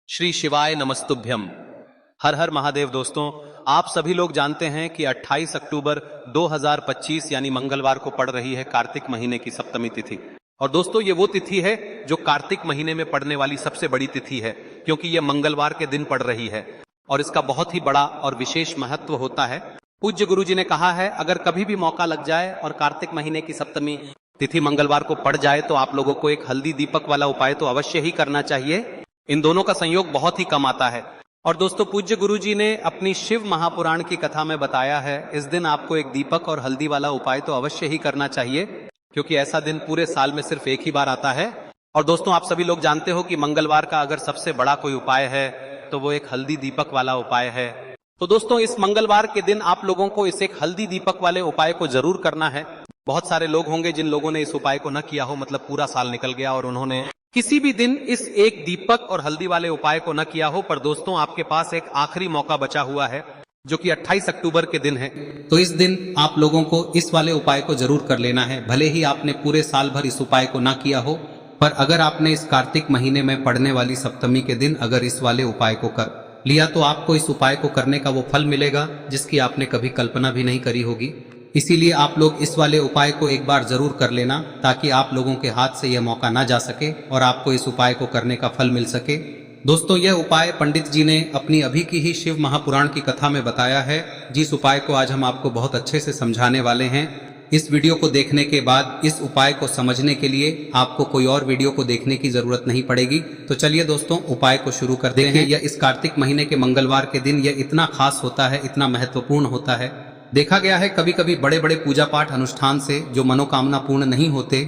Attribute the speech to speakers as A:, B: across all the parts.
A: श्री शिवाय नमस्तुभ्यम। हर हर महादेव। दोस्तों, आप सभी लोग जानते हैं कि 28 अक्टूबर 2025 यानी मंगलवार को पड़ रही है कार्तिक महीने की सप्तमी तिथि। और दोस्तों, ये वो तिथि है जो कार्तिक महीने में पड़ने वाली सबसे बड़ी तिथि है, क्योंकि ये मंगलवार के दिन पड़ रही है और इसका बहुत ही बड़ा और विशेष महत्व होता है। पूज्य गुरु जी ने कहा है, अगर कभी भी मौका लग जाए और कार्तिक महीने की सप्तमी तिथि मंगलवार को पड़ जाए तो आप लोगों को एक हल्दी दीपक वाला उपाय तो अवश्य ही करना चाहिए। इन दोनों का संयोग बहुत ही कम आता है। और दोस्तों, पूज्य गुरु जी ने अपनी शिव महापुराण की कथा में बताया है, इस दिन आपको एक दीपक और हल्दी वाला उपाय तो अवश्य ही करना चाहिए, क्योंकि ऐसा दिन पूरे साल में सिर्फ एक ही बार आता है। और दोस्तों, आप सभी लोग जानते हो कि मंगलवार का अगर सबसे बड़ा कोई उपाय है तो वो एक हल्दी दीपक वाला उपाय है। तो दोस्तों, इस मंगलवार के दिन आप लोगों को इस एक हल्दी दीपक वाले उपाय को जरूर करना है। बहुत सारे लोग होंगे जिन लोगों ने इस उपाय को न किया हो, मतलब पूरा साल निकल गया और उन्होंने किसी भी दिन इस एक दीपक और हल्दी वाले उपाय को न किया हो। पर दोस्तों, आपके पास एक आखिरी मौका बचा हुआ है, जो कि 28 अक्टूबर के दिन है। तो इस दिन आप लोगों को इस वाले उपाय को जरूर कर लेना है। भले ही आपने पूरे साल भर इस उपाय को ना किया हो, पर अगर आपने इस कार्तिक महीने में पड़ने वाली सप्तमी के दिन अगर इस वाले उपाय को कर लिया तो आपको इस उपाय को करने का वो फल मिलेगा जिसकी आपने कभी कल्पना भी नहीं करी होगी। इसीलिए आप लोग इस वाले उपाय को एक बार जरूर कर लेना, ताकि आप लोगों के हाथ से यह मौका ना जा सके और आपको इस उपाय को करने का फल मिल सके। दोस्तों, यह उपाय पंडित जी ने अपनी अभी की ही शिव महापुराण की कथा में बताया है, जिस उपाय को आज हम आपको बहुत अच्छे से समझाने वाले हैं। इस वीडियो को देखने के बाद इस उपाय को समझने के लिए आपको कोई और वीडियो को देखने की जरूरत नहीं पड़ेगी। तो चलिए दोस्तों, उपाय को शुरू करते हैं। यह इस कार्तिक महीने के मंगलवार के दिन यह इतना खास होता है, इतना महत्वपूर्ण होता है। देखा गया है कभी कभी बड़े बड़े पूजा पाठ अनुष्ठान से जो मनोकामना पूर्ण नहीं होते,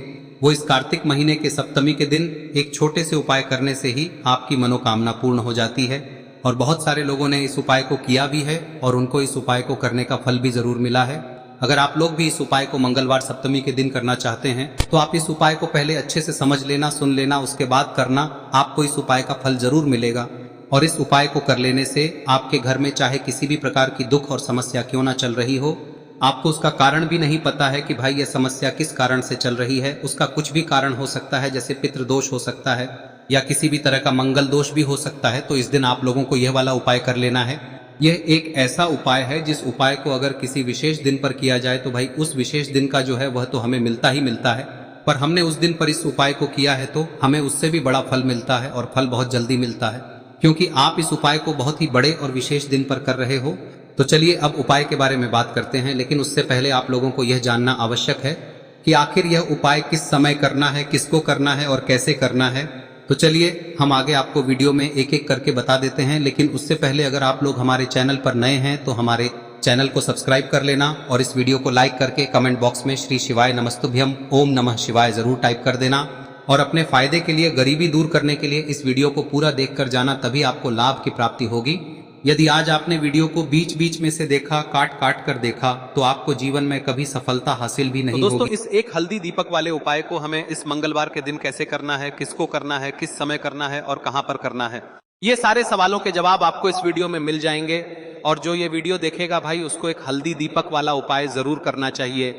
A: वो इस कार्तिक महीने के सप्तमी के दिन एक छोटे से उपाय करने से ही आपकी मनोकामना पूर्ण हो जाती है। और बहुत सारे लोगों ने इस उपाय को किया भी है और उनको इस उपाय को करने का फल भी जरूर मिला है। अगर आप लोग भी इस उपाय को मंगलवार सप्तमी के दिन करना चाहते हैं तो आप इस उपाय को पहले अच्छे से समझ लेना, सुन लेना, उसके बाद करना। आपको इस उपाय का फल जरूर मिलेगा। और इस उपाय को कर लेने से आपके घर में चाहे किसी भी प्रकार की दुख और समस्या क्यों ना चल रही हो, आपको उसका कारण भी नहीं पता है कि भाई यह समस्या किस कारण से चल रही है, उसका कुछ भी कारण हो सकता है, जैसे पितृदोष हो सकता है या किसी भी तरह का मंगल दोष भी हो सकता है। तो इस दिन आप लोगों को यह वाला उपाय कर लेना है। यह एक ऐसा उपाय है जिस उपाय को अगर किसी विशेष दिन पर किया जाए तो भाई उस विशेष दिन का जो है वह तो हमें मिलता ही मिलता है, पर हमने उस दिन पर इस उपाय को किया है तो हमें उससे भी बड़ा फल मिलता है और फल बहुत जल्दी मिलता है, क्योंकि आप इस उपाय को बहुत ही बड़े और विशेष दिन पर कर रहे हो। तो चलिए अब उपाय के बारे में बात करते हैं, लेकिन उससे पहले आप लोगों को यह जानना आवश्यक है कि आखिर यह उपाय किस समय करना है, किसको करना है और कैसे करना है। तो चलिए हम आगे आपको वीडियो में एक एक करके बता देते हैं, लेकिन उससे पहले अगर आप लोग हमारे चैनल पर नए हैं तो हमारे चैनल को सब्सक्राइब कर लेना और इस वीडियो को लाइक करके कमेंट बॉक्स में श्री शिवाय नमस्तुभ्यम ओम नमः शिवाय जरूर टाइप कर देना। और अपने फायदे के लिए, गरीबी दूर करने के लिए इस वीडियो को पूरा देखकर जाना, तभी आपको लाभ की प्राप्ति होगी। यदि आज आपने वीडियो को बीच बीच में से देखा, काट काट कर देखा, तो आपको जीवन में कभी सफलता हासिल भी नहीं होगी। दोस्तों, इस एक हल्दी दीपक वाले उपाय को हमें इस मंगलवार के दिन कैसे करना है, किसको करना है, किस समय करना है और कहां पर करना है, ये सारे सवालों के जवाब आपको इस वीडियो में मिल जाएंगे। और जो ये वीडियो देखेगा भाई, उसको एक हल्दी दीपक वाला उपाय जरूर करना चाहिए,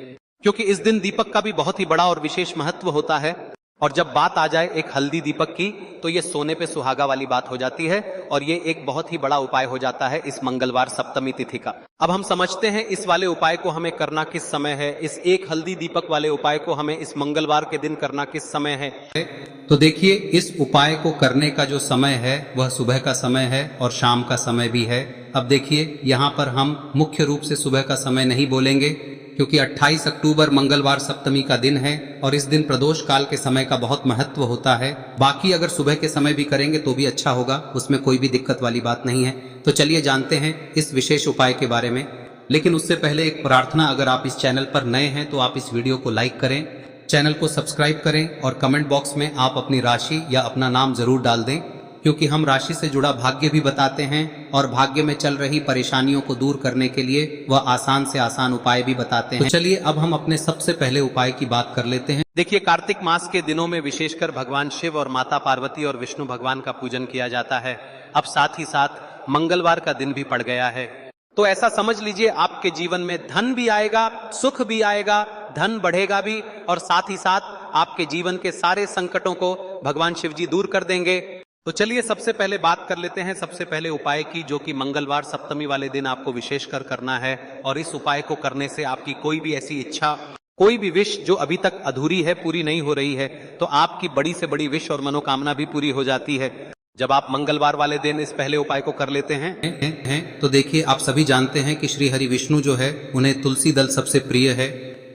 A: क्योंकि इस दिन दीपक का भी बहुत ही बड़ा और विशेष महत्व होता है। और जब बात आ जाए एक हल्दी दीपक की, तो ये सोने पे सुहागा वाली बात हो जाती है और ये एक बहुत ही बड़ा उपाय हो जाता है इस मंगलवार सप्तमी तिथि का। अब हम समझते हैं इस वाले उपाय को हमें करना किस समय है, इस एक हल्दी दीपक वाले उपाय को हमें इस मंगलवार के दिन करना किस समय है। तो देखिए, इस उपाय को करने का जो समय है वह सुबह का समय है और शाम का समय भी है। अब देखिए, यहाँ पर हम मुख्य रूप से सुबह का समय नहीं बोलेंगे, क्योंकि 28 अक्टूबर मंगलवार सप्तमी का दिन है और इस दिन प्रदोष काल के समय का बहुत महत्व होता है। बाकी अगर सुबह के समय भी करेंगे तो भी अच्छा होगा, उसमें कोई भी दिक्कत वाली बात नहीं है। तो चलिए जानते हैं इस विशेष उपाय के बारे में। लेकिन उससे पहले एक प्रार्थना, अगर आप इस चैनल पर नए हैं तो आप इस वीडियो को लाइक करें, चैनल को सब्सक्राइब करें और कमेंट बॉक्स में आप अपनी राशि या अपना नाम जरूर डाल दें, क्योंकि हम राशि से जुड़ा भाग्य भी बताते हैं और भाग्य में चल रही परेशानियों को दूर करने के लिए वह आसान से आसान उपाय भी बताते हैं। तो चलिए अब हम अपने सबसे पहले उपाय की बात कर लेते हैं। देखिए, कार्तिक मास के दिनों में विशेषकर भगवान शिव और माता पार्वती और विष्णु भगवान का पूजन किया जाता है। अब साथ ही साथ मंगलवार का दिन भी पड़ गया है, तो ऐसा समझ लीजिए आपके जीवन में धन भी आएगा, सुख भी आएगा, धन बढ़ेगा भी, और साथ ही साथ आपके जीवन के सारे संकटों को भगवान शिव जी दूर कर देंगे। तो चलिए सबसे पहले बात कर लेते हैं सबसे पहले उपाय की, जो कि मंगलवार सप्तमी वाले दिन आपको विशेषकर करना है। और इस उपाय को करने से आपकी कोई भी ऐसी इच्छा, कोई भी विश जो अभी तक अधूरी है, पूरी नहीं हो रही है, तो आपकी बड़ी से बड़ी विश और मनोकामना भी पूरी हो जाती है जब आप मंगलवार वाले दिन इस पहले उपाय को कर लेते हैं। तो देखिए, आप सभी जानते हैं कि श्री हरि विष्णु जो है उन्हें तुलसी दल सबसे प्रिय है।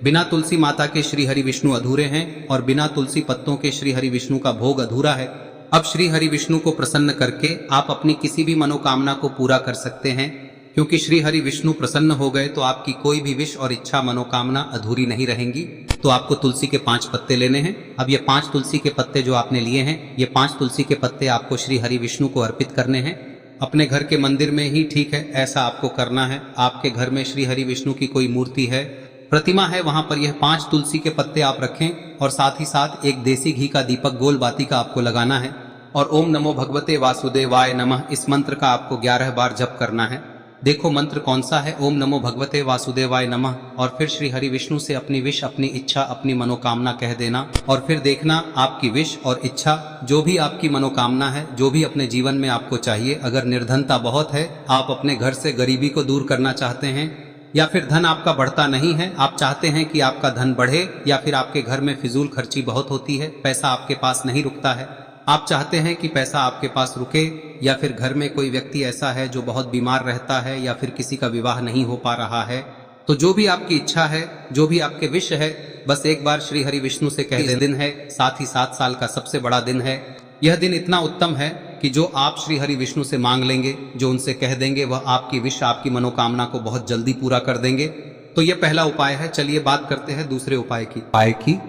A: बिना तुलसी माता के श्री हरि विष्णु अधूरे हैं और बिना तुलसी पत्तों के श्री हरि विष्णु का भोग अधूरा है। अब श्री हरि विष्णु को प्रसन्न करके आप अपनी किसी भी मनोकामना को पूरा कर सकते हैं, क्योंकि श्री हरि विष्णु प्रसन्न हो गए तो आपकी कोई भी विश और इच्छा मनोकामना अधूरी नहीं रहेंगी। तो आपको तुलसी के 5 पत्ते लेने हैं। अब ये 5 तुलसी के पत्ते जो आपने लिए हैं, ये 5 तुलसी के पत्ते आपको श्री हरि विष्णु को अर्पित करने हैं। अपने घर के मंदिर में ही ठीक है, ऐसा आपको करना है। आपके घर में श्री हरि विष्णु की कोई मूर्ति है, प्रतिमा है, वहां पर यह 5 तुलसी के पत्ते आप रखें और साथ ही साथ एक देसी घी का दीपक गोल बाती का आपको लगाना है। और ओम नमो भगवते वासुदेवाय नमः इस मंत्र का आपको 11 बार जप करना है। देखो मंत्र कौन सा है, ओम नमो भगवते वासुदेवाय नमः, और फिर श्री हरि विष्णु से अपनी विश, अपनी इच्छा, अपनी मनोकामना कह देना। और फिर देखना आपकी विश और इच्छा, जो भी आपकी मनोकामना है, जो भी अपने जीवन में आपको चाहिए। अगर निर्धनता बहुत है, आप अपने घर से गरीबी को दूर करना चाहते हैं, या फिर धन आपका बढ़ता नहीं है, आप चाहते हैं कि आपका धन बढ़े, या फिर आपके घर में फिजूल खर्ची बहुत होती है, पैसा आपके पास नहीं रुकता है, आप चाहते हैं कि पैसा आपके पास रुके, या फिर घर में कोई व्यक्ति ऐसा है जो बहुत बीमार रहता है, या फिर किसी का विवाह नहीं हो पा रहा है, तो जो भी आपकी इच्छा है, जो भी आपके विश है, बस एक बार श्री हरि विष्णु से कह दें। दिन है, साथ ही 7 साल का सबसे बड़ा दिन है। यह दिन इतना उत्तम है कि जो आप श्री हरि विष्णु से मांग लेंगे, जो उनसे कह देंगे, वह आपकी विश, आपकी मनोकामना को बहुत जल्दी पूरा कर देंगे। तो यह पहला उपाय है। चलिए बात करते हैं दूसरे उपाय की।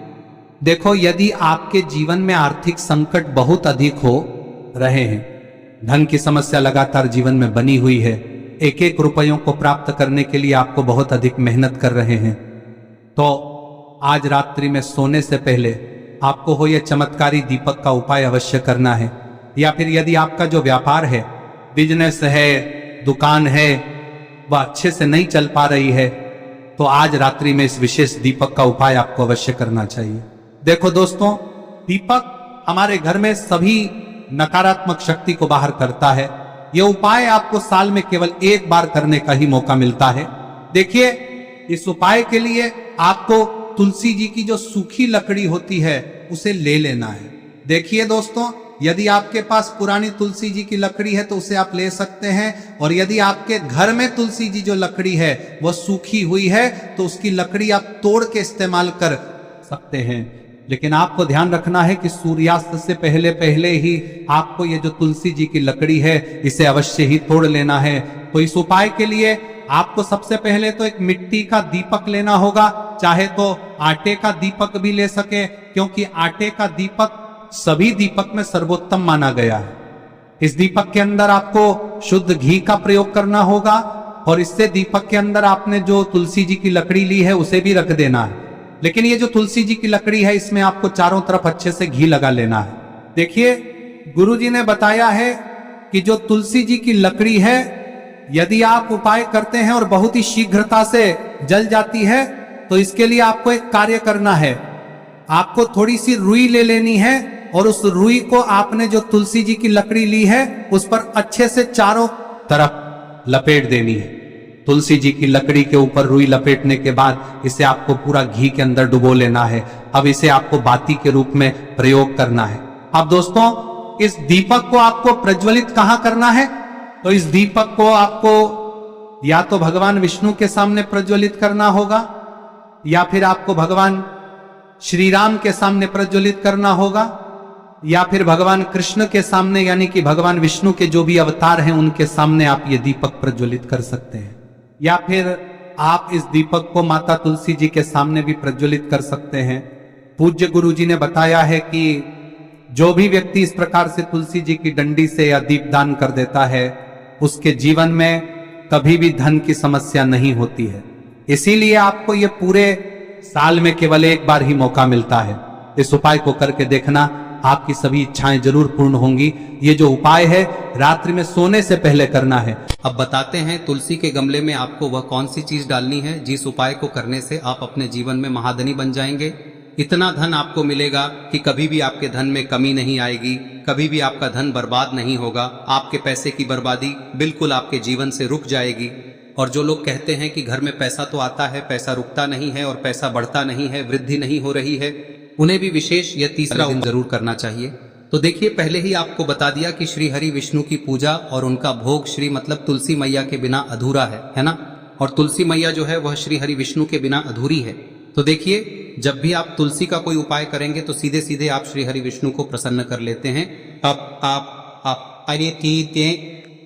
B: देखो, यदि आपके जीवन में आर्थिक संकट बहुत अधिक हो रहे हैं, धन की समस्या लगातार जीवन में बनी हुई है, एक एक रुपयों को प्राप्त करने के लिए आपको बहुत अधिक मेहनत कर रहे हैं, तो आज रात्रि में सोने से पहले आपको हो यह चमत्कारी दीपक का उपाय अवश्य करना है। या फिर यदि आपका जो व्यापार है, बिजनेस है, दुकान है, वह अच्छे से नहीं चल पा रही है, तो आज रात्रि में इस विशेष दीपक का उपाय आपको अवश्य करना चाहिए। देखो दोस्तों, दीपक हमारे घर में सभी नकारात्मक शक्ति को बाहर करता है। यह उपाय आपको साल में केवल एक बार करने का ही मौका मिलता है। देखिए, इस उपाय के लिए आपको तुलसी जी की जो सूखी लकड़ी होती है उसे ले लेना है। देखिए दोस्तों, यदि आपके पास पुरानी तुलसी जी की लकड़ी है तो उसे आप ले सकते हैं, और यदि आपके घर में तुलसी जी जो लकड़ी है वह सूखी हुई है तो उसकी लकड़ी आप तोड़ के इस्तेमाल कर सकते हैं। लेकिन आपको ध्यान रखना है कि सूर्यास्त से पहले पहले ही आपको ये जो तुलसी जी की लकड़ी है इसे अवश्य ही तोड़ लेना है। तो इस उपाय के लिए आपको सबसे पहले तो एक मिट्टी का दीपक लेना होगा, चाहे तो आटे का दीपक भी ले सके, क्योंकि आटे का दीपक सभी दीपक में सर्वोत्तम माना गया है। इस दीपक के अंदर आपको शुद्ध घी का प्रयोग करना होगा, और इससे दीपक के अंदर आपने जो तुलसी जी की लकड़ी ली है उसे भी रख देना है। लेकिन ये जो तुलसी जी की लकड़ी है, इसमें आपको चारों तरफ अच्छे से घी लगा लेना है। देखिए, गुरुजी ने बताया है कि जो तुलसी जी की लकड़ी है, यदि आप उपाय करते हैं और बहुत ही शीघ्रता से जल जाती है, तो इसके लिए आपको एक कार्य करना है। आपको थोड़ी सी रुई ले लेनी है, और उस रुई को आपने जो तुलसी जी की लकड़ी ली है उस पर अच्छे से चारों तरफ लपेट देनी है। तुलसी जी की लकड़ी के ऊपर रुई लपेटने के बाद इसे आपको पूरा घी के अंदर डुबो लेना है। अब इसे आपको बाती के रूप में प्रयोग करना है। अब दोस्तों, इस दीपक को आपको प्रज्वलित कहां करना है? तो इस दीपक को आपको या तो भगवान विष्णु के सामने प्रज्वलित करना होगा, या फिर आपको भगवान श्री राम के सामने प्रज्वलित करना होगा, या फिर भगवान कृष्ण के सामने, यानी कि भगवान विष्णु के जो भी अवतार हैं उनके सामने आप ये दीपक प्रज्वलित कर सकते हैं। या फिर आप इस दीपक को माता तुलसी जी के सामने भी प्रज्वलित कर सकते हैं। पूज्य गुरु जी ने बताया है कि जो भी व्यक्ति इस प्रकार से तुलसी जी की डंडी से या दीपदान कर देता है, उसके जीवन में कभी भी धन की समस्या नहीं होती है। इसीलिए आपको ये पूरे साल में केवल एक बार ही मौका मिलता है। इस उपाय को करके देखना, आपकी सभी इच्छाएं जरूर पूर्ण होंगी। ये जो उपाय है रात्रि में सोने से पहले करना है।
A: अब बताते हैं तुलसी के गमले में आपको वह कौन सी चीज डालनी है जिस उपाय को करने से आप अपने जीवन में महाधनी बन जाएंगे। इतना धन आपको मिलेगा कि कभी भी आपके धन में कमी नहीं आएगी, कभी भी आपका धन बर्बाद नहीं होगा। आपके पैसे की बर्बादी बिल्कुल आपके जीवन से रुक जाएगी। और जो लोग कहते हैं कि घर में पैसा तो आता है, पैसा रुकता नहीं है और पैसा बढ़ता नहीं है, वृद्धि नहीं हो रही है, उन्हें भी विशेष यह तीसरा दिन जरूर करना चाहिए। तो देखिए, पहले ही आपको बता दिया कि श्री हरि विष्णु की पूजा और उनका भोग श्री मतलब तुलसी मैया के बिना अधूरा है ना। और तुलसी मैया जो है वह श्री हरि विष्णु के बिना अधूरी है। तो देखिए, जब भी आप तुलसी का कोई उपाय करेंगे तो सीधे सीधे आप श्री हरि विष्णु को प्रसन्न कर लेते हैं।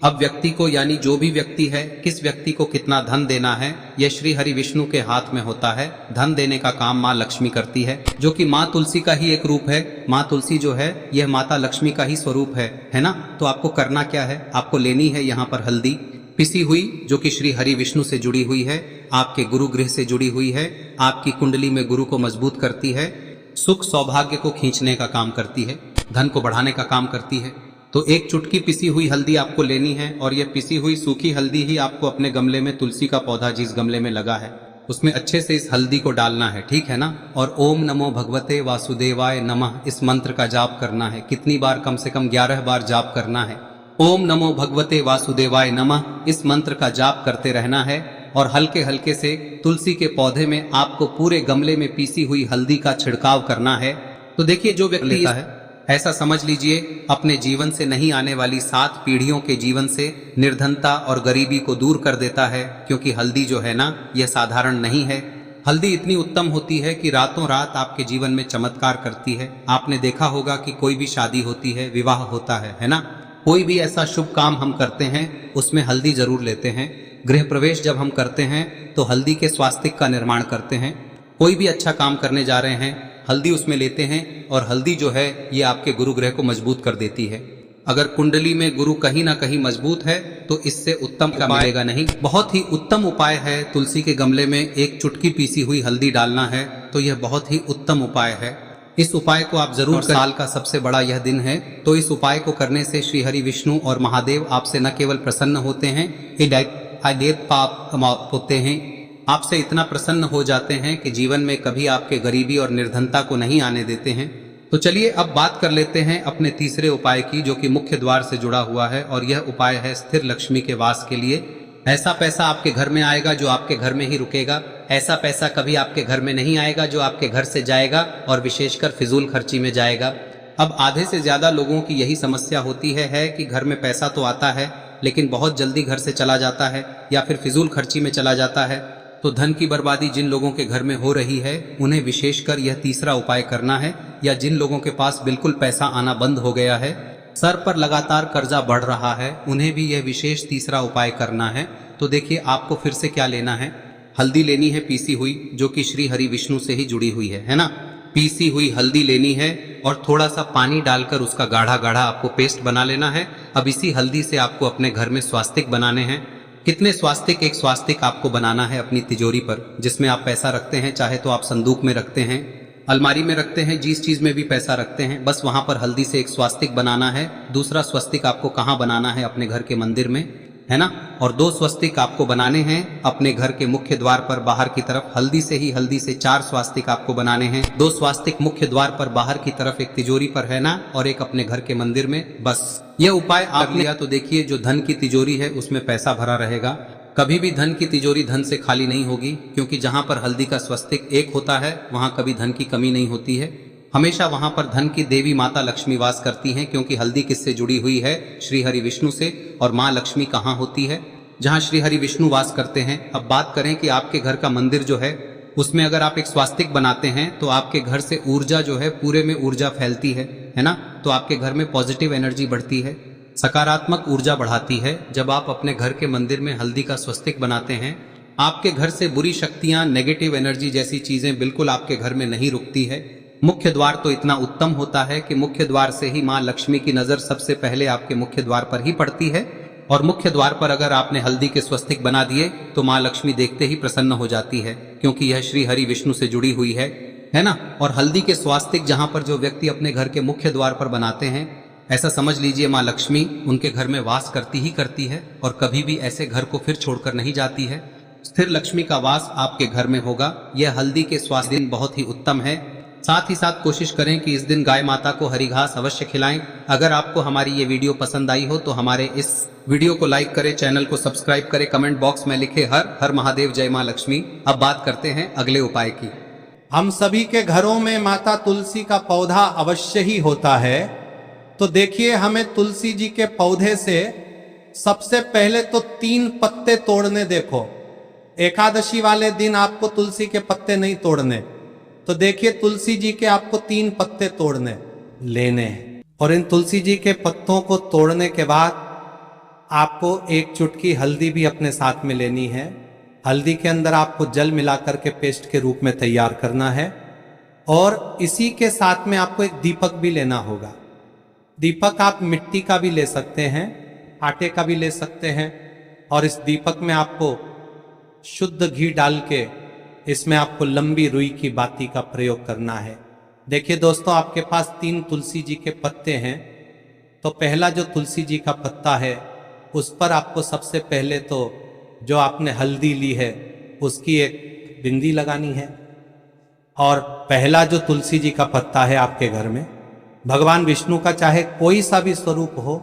A: अब व्यक्ति को, यानी जो भी व्यक्ति है, किस व्यक्ति को कितना धन देना है, यह श्री हरि विष्णु के हाथ में होता है। धन देने का काम माँ लक्ष्मी करती है, जो कि माँ तुलसी का ही एक रूप है। माँ तुलसी जो है यह माता लक्ष्मी का ही स्वरूप है ना। तो आपको करना क्या है, आपको लेनी है यहाँ पर हल्दी पिसी हुई, जो कि श्री हरि विष्णु से जुड़ी हुई है, आपके गुरु गृह से जुड़ी हुई है, आपकी कुंडली में गुरु को मजबूत करती है, सुख सौभाग्य को खींचने का काम करती है, धन को बढ़ाने का काम करती है। तो एक चुटकी पिसी हुई हल्दी आपको लेनी है और यह पिसी हुई सूखी हल्दी ही आपको अपने गमले में, तुलसी का पौधा जिस गमले में लगा है उसमें अच्छे से इस हल्दी को डालना है, ठीक है ना। और ओम नमो भगवते वासुदेवाय नमः इस मंत्र का जाप करना है। कितनी बार? कम से कम 11 बार जाप करना है। ओम नमो भगवते वासुदेवाय नमः इस मंत्र का जाप करते रहना है और हल्के हल्के से तुलसी के पौधे में आपको पूरे गमले में पीसी हुई हल्दी का छिड़काव करना है। तो देखिए, जो व्यक्ति लेता है, ऐसा समझ लीजिए अपने जीवन से नहीं आने वाली 7 पीढ़ियों के जीवन से निर्धनता और गरीबी को दूर कर देता है। क्योंकि हल्दी जो है ना, यह साधारण नहीं है। हल्दी इतनी उत्तम होती है कि रातों रात आपके जीवन में चमत्कार करती है। आपने देखा होगा कि कोई भी शादी होती है, विवाह होता है ना, कोई भी ऐसा शुभ काम हम करते हैं उसमें हल्दी जरूर लेते हैं। गृह प्रवेश जब हम करते हैं तो हल्दी के स्वास्तिक का निर्माण करते हैं। कोई भी अच्छा काम करने जा रहे हैं, हल्दी उसमें लेते हैं और हल्दी जो है ये आपके गुरु ग्रह को मजबूत कर देती है। अगर कुंडली में गुरु कहीं ना कहीं मजबूत है तो इससे उत्तम का मिलेगा नहीं। बहुत ही उत्तम उपाय है, तुलसी के गमले में एक चुटकी पीसी हुई हल्दी डालना है, तो यह बहुत ही उत्तम उपाय है। इस उपाय को आप जरूर, साल का सबसे बड़ा यह दिन है, तो इस उपाय को करने से श्री हरि विष्णु और महादेव आपसे न केवल प्रसन्न होते हैं, पाप होते हैं, आपसे इतना प्रसन्न हो जाते हैं कि जीवन में कभी आपके गरीबी और निर्धनता को नहीं आने देते हैं। तो चलिए अब बात कर लेते हैं अपने तीसरे उपाय की, जो कि मुख्य द्वार से जुड़ा हुआ है। और यह उपाय है स्थिर लक्ष्मी के वास के लिए। ऐसा पैसा आपके घर में आएगा जो आपके घर में ही रुकेगा। ऐसा पैसा कभी आपके घर में नहीं आएगा जो आपके घर से जाएगा और विशेषकर फिजूल खर्ची में जाएगा। अब आधे से ज्यादा लोगों की यही समस्या होती है कि घर में पैसा तो आता है लेकिन बहुत जल्दी घर से चला जाता है या फिर फिजूल खर्ची में चला जाता है। तो धन की बर्बादी जिन लोगों के घर में हो रही है उन्हें विशेषकर यह तीसरा उपाय करना है। या जिन लोगों के पास बिल्कुल पैसा आना बंद हो गया है, सर पर लगातार कर्जा बढ़ रहा है, उन्हें भी यह विशेष तीसरा उपाय करना है। तो देखिए, आपको फिर से क्या लेना है, हल्दी लेनी है पीसी हुई, जो कि श्री हरि विष्णु से ही जुड़ी हुई है ना। पीसी हुई हल्दी लेनी है और थोड़ा सा पानी डालकर उसका गाढ़ा गाढ़ा आपको पेस्ट बना लेना है। अब इसी हल्दी से आपको अपने घर में स्वास्तिक बनाने हैं। कितने स्वास्तिक? एक स्वास्तिक आपको बनाना है अपनी तिजोरी पर, जिसमें आप पैसा रखते हैं। चाहे तो आप संदूक में रखते हैं, अलमारी में रखते हैं, जिस चीज में भी पैसा रखते हैं, बस वहां पर हल्दी से एक स्वास्तिक बनाना है। दूसरा स्वस्तिक आपको कहाँ बनाना है? अपने घर के मंदिर में, है ना। और 2 स्वस्तिक आपको बनाने हैं अपने घर के मुख्य द्वार पर बाहर की तरफ। हल्दी से 4 स्वास्तिक आपको बनाने हैं। 2 स्वास्तिक मुख्य द्वार पर बाहर की तरफ, एक तिजोरी पर, है ना, और एक अपने घर के मंदिर में। बस यह उपाय आप लिया तो देखिए, जो धन की तिजोरी है उसमें पैसा भरा रहेगा। कभी भी धन की तिजोरी धन से खाली नहीं होगी, क्योंकि जहां पर हल्दी का स्वस्तिक एक होता है वहां कभी धन की कमी नहीं होती है। हमेशा वहां पर धन की देवी माता लक्ष्मी वास करती हैं, क्योंकि हल्दी किससे जुड़ी हुई है? श्री हरि विष्णु से। और माँ लक्ष्मी कहाँ होती है? जहाँ श्री हरि विष्णु वास करते हैं। अब बात करें कि आपके घर का मंदिर जो है उसमें अगर आप एक स्वास्तिक बनाते हैं तो आपके घर से ऊर्जा जो है, पूरे में ऊर्जा फैलती है ना। तो आपके घर में पॉजिटिव एनर्जी बढ़ती है, सकारात्मक ऊर्जा बढ़ाती है। जब आप अपने घर के मंदिर में हल्दी का स्वस्तिक बनाते हैं, आपके घर से बुरी शक्तियां, नेगेटिव एनर्जी जैसी चीजें बिल्कुल आपके घर में नहीं रुकती है। मुख्य द्वार तो इतना उत्तम होता है कि मुख्य द्वार से ही माँ लक्ष्मी की नजर सबसे पहले आपके मुख्य द्वार पर ही पड़ती है। और मुख्य द्वार पर अगर आपने हल्दी के स्वस्तिक बना दिए तो माँ लक्ष्मी देखते ही प्रसन्न हो जाती है, क्योंकि यह श्री हरि विष्णु से जुड़ी हुई है ना। और हल्दी के स्वास्तिक जहां पर जो व्यक्ति अपने घर के मुख्य द्वार पर बनाते हैं, ऐसा समझ लीजिए माँ लक्ष्मी उनके घर में वास करती ही करती है और कभी भी ऐसे घर को फिर छोड़कर नहीं जाती है। स्थिर लक्ष्मी का वास आपके घर में होगा। यह हल्दी के स्वास्तिक बहुत ही उत्तम है। साथ ही साथ कोशिश करें कि इस दिन गाय माता को हरी घास अवश्य खिलाएं। अगर आपको हमारी ये वीडियो पसंद आई हो तो हमारे इस वीडियो को लाइक करें, चैनल को सब्सक्राइब करें, कमेंट बॉक्स में लिखे हर हर महादेव, जय मां लक्ष्मी। अब बात करते हैं अगले उपाय की।
B: हम सभी के घरों में माता तुलसी का पौधा अवश्य ही होता है। तो देखिए, हमें तुलसी जी के पौधे से सबसे पहले तो 3 पत्ते तोड़ने। देखो, एकादशी वाले दिन आपको तुलसी के पत्ते नहीं तोड़ने, तो देखिए तुलसी जी के आपको 3 पत्ते तोड़ने लेने हैं। और इन तुलसी जी के पत्तों को तोड़ने के बाद आपको 1 चुटकी हल्दी भी अपने साथ में लेनी है। हल्दी के अंदर आपको जल मिलाकर के पेस्ट के रूप में तैयार करना है। और इसी के साथ में आपको एक दीपक भी लेना होगा। दीपक आप मिट्टी का भी ले सकते हैं, आटे का भी ले सकते हैं। और इस दीपक में आपको शुद्ध घी डाल के इसमें आपको लंबी रुई की बाती का प्रयोग करना है। देखिए दोस्तों, आपके पास 3 तुलसी जी के पत्ते हैं। तो पहला जो तुलसी जी का पत्ता है उस पर आपको सबसे पहले तो जो आपने हल्दी ली है उसकी एक बिंदी लगानी है। और पहला जो तुलसी जी का पत्ता है आपके घर में, भगवान विष्णु का चाहे कोई सा भी स्वरूप हो,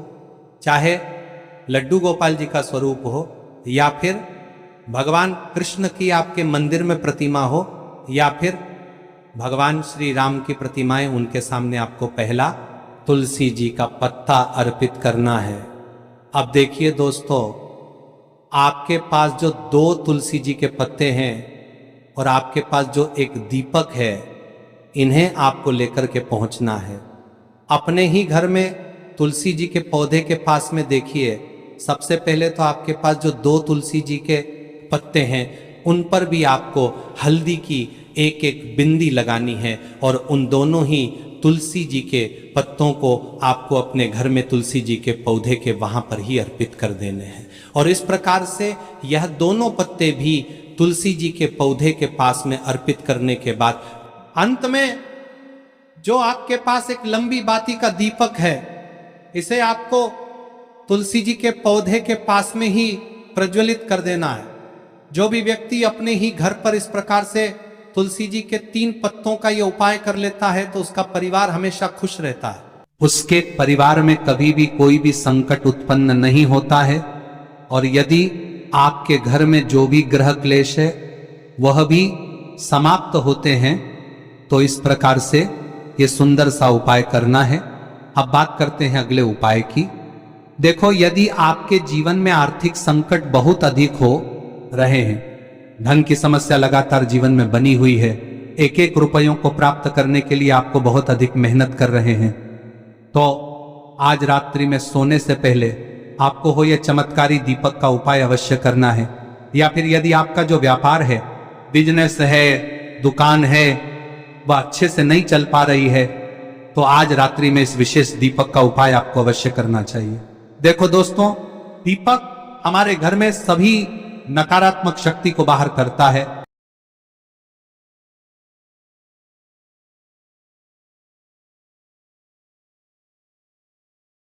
B: चाहे लड्डू गोपाल जी का स्वरूप हो, या फिर भगवान कृष्ण की आपके मंदिर में प्रतिमा हो, या फिर भगवान श्री राम की प्रतिमाएं, उनके सामने आपको पहला तुलसी जी का पत्ता अर्पित करना है। अब देखिए दोस्तों, आपके पास जो 2 तुलसी जी के पत्ते हैं और आपके पास जो एक दीपक है, इन्हें आपको लेकर के पहुंचना है। अपने ही घर में तुलसी जी के पौधे के पास में देखिए, सबसे पहले तो आपके पास जो 2 तुलसी जी के पत्ते हैं उन पर भी आपको हल्दी की एक एक बिंदी लगानी है। और उन दोनों ही तुलसी जी के पत्तों को आपको अपने घर में तुलसी जी के पौधे के वहां पर ही अर्पित कर देने हैं। और इस प्रकार से यह दोनों पत्ते भी तुलसी जी के पौधे के पास में अर्पित करने के बाद अंत में जो आपके पास एक लंबी बाती का दीपक है, इसे आपको तुलसी जी के पौधे के पास में ही प्रज्वलित कर देना है। जो भी व्यक्ति अपने ही घर पर इस प्रकार से तुलसी जी के 3 पत्तों का ये उपाय कर लेता है तो उसका परिवार हमेशा खुश रहता है। उसके परिवार में कभी भी कोई भी संकट उत्पन्न नहीं होता है। और यदि आपके घर में जो भी ग्रह क्लेश है वह भी समाप्त होते हैं। तो इस प्रकार से ये सुंदर सा उपाय करना है। अब बात करते हैं अगले उपाय की। देखो, यदि आपके जीवन में आर्थिक संकट बहुत अधिक हो रहे हैं, धन की समस्या लगातार जीवन में बनी हुई है, एक एक रुपयों को प्राप्त करने के लिए आपको बहुत अधिक मेहनत कर रहे हैं, तो आज रात्रि में सोने से पहले आपको हो यह चमत्कारी दीपक का उपाय अवश्य करना है। या फिर यदि आपका जो व्यापार है, बिजनेस है, दुकान है, वह अच्छे से नहीं चल पा रही है, तो आज रात्रि में इस विशेष दीपक का उपाय आपको अवश्य करना चाहिए। देखो दोस्तों, दीपक हमारे घर में सभी नकारात्मक शक्ति को बाहर करता है।